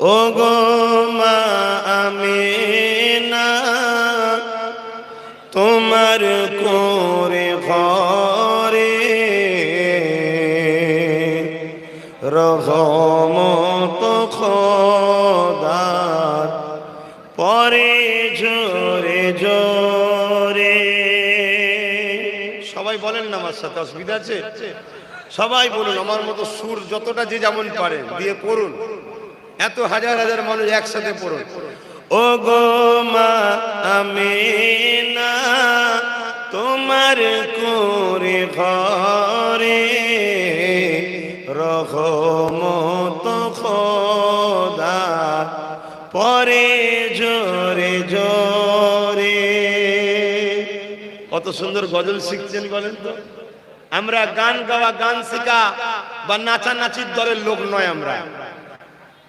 ও গো মা আমিনা তোমার কোরে ঘরে রহমত খোদার পরে জোরে জোরে। সবাই বলেন না আমার সাথে, অসুবিধা আছে? সবাই বলুন আমার মতো সুর যতটা যে যেমন পারেন দিয়ে পড়ুন। এত হাজার হাজার মানুষ একসাথে পড়ুন। ও গো মা আমিনা তোমার কোরে ঘরে রহমত খোদা পরে জোরে জোরে। কত সুন্দর গজল শিখছেন বলেন তো। আমরা গান গাওয়া, গান শেখা বা নাচানাচির দলের লোক নয়।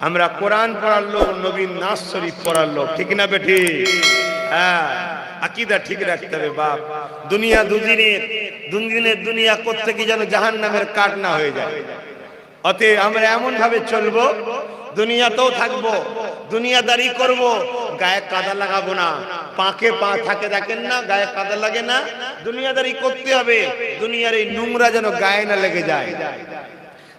আমরা কোরআন পড়ার লোক, নবীর নাজ শরীফ পড়ার লোক, ঠিক না বেঠি? হ্যাঁ, আকীদা ঠিক রাখতে হবে বাপ। দুনিয়া দুদিনের দুনিয়া করতে কি যেন জাহান্নামের কাঠ না হয়ে যায়। অতএব আমরা এমন ভাবে চলবো, দুনিয়াতেও থাকবো, দুনিয়াদারি করব, গায়ে কাদা লাগাবো না। পাকে পা থাকে দেখেন না, গায়ে কাদা লাগে না। দুনিয়াদারি করতে হবে, দুনিয়ার এই নোংরা যেন গায়ে না লেগে যায়।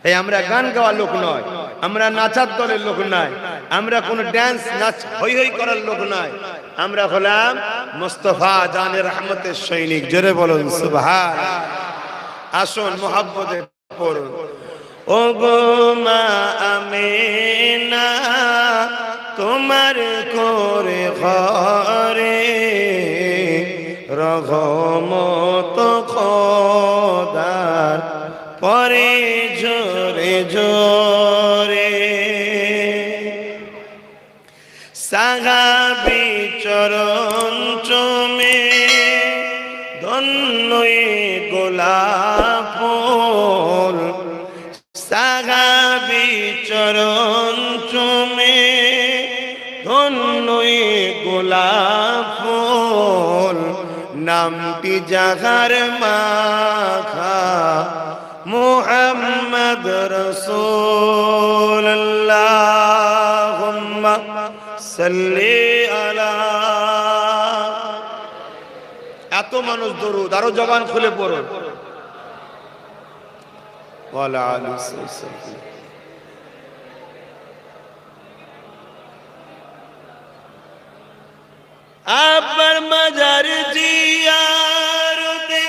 এই আমরা গান গাওয়ার লোক নয়, আমরা নাচার দলের লোক নয়, আমরা কোন ড্যান্স নাচ হই হই করার লোক নয়। আমরা হলাম মুস্তাফা জানে রহমতের সৈনিক। জোরে বলুন সুবহান। আসুন মুহাব্বতে পড়ুন। ও গো মা আমিনা তোমার কোরে ঘরে রহমত খোদার পরে জোরে জোরে। সাহাবী চরণ চুমে ধন্যই গোলাপ ফুল, সাহাবী চরণ চুমে ধন্যই গোলাপ ফুল, নামটি যাহার মাখা মুহাম্মদ রাসূলুল্লাহ। আল্লাহুম্মা সাল্লি আলা। এত মানুষ দরুদ, আরো জবান খুলে পড়ুন। ওয়ালা আলিহি আব্বার মাজার জিয়ারতে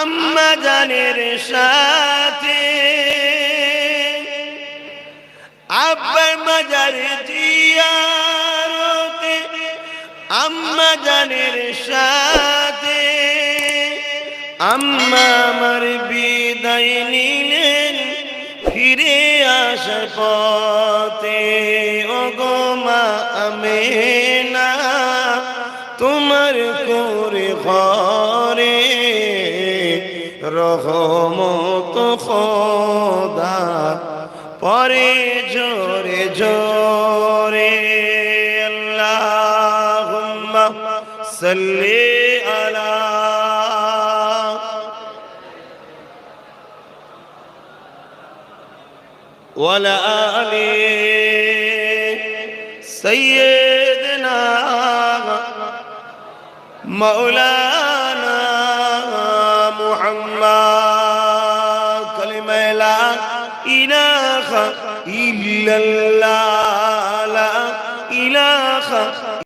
আম্মা জানের সাথে, আব্বার মাজার জিয়ারতে আম্মা জানের সাথে, আম্মা আমার বিদায় নিলেন ফিরে আসার পথে। ও গো মা আমিনা তোমার কোরে ঘরে রহমত খোদা পরে জোরে জোরে। আল্লাহুম্মা সাল্লি আলা ওয়ালা আলি সাইয়্যিদিনা মাওলানা মুহাম্মদ। কালিমা লা ইলাহা ইল্লাল্লাহ, লা ইলাহা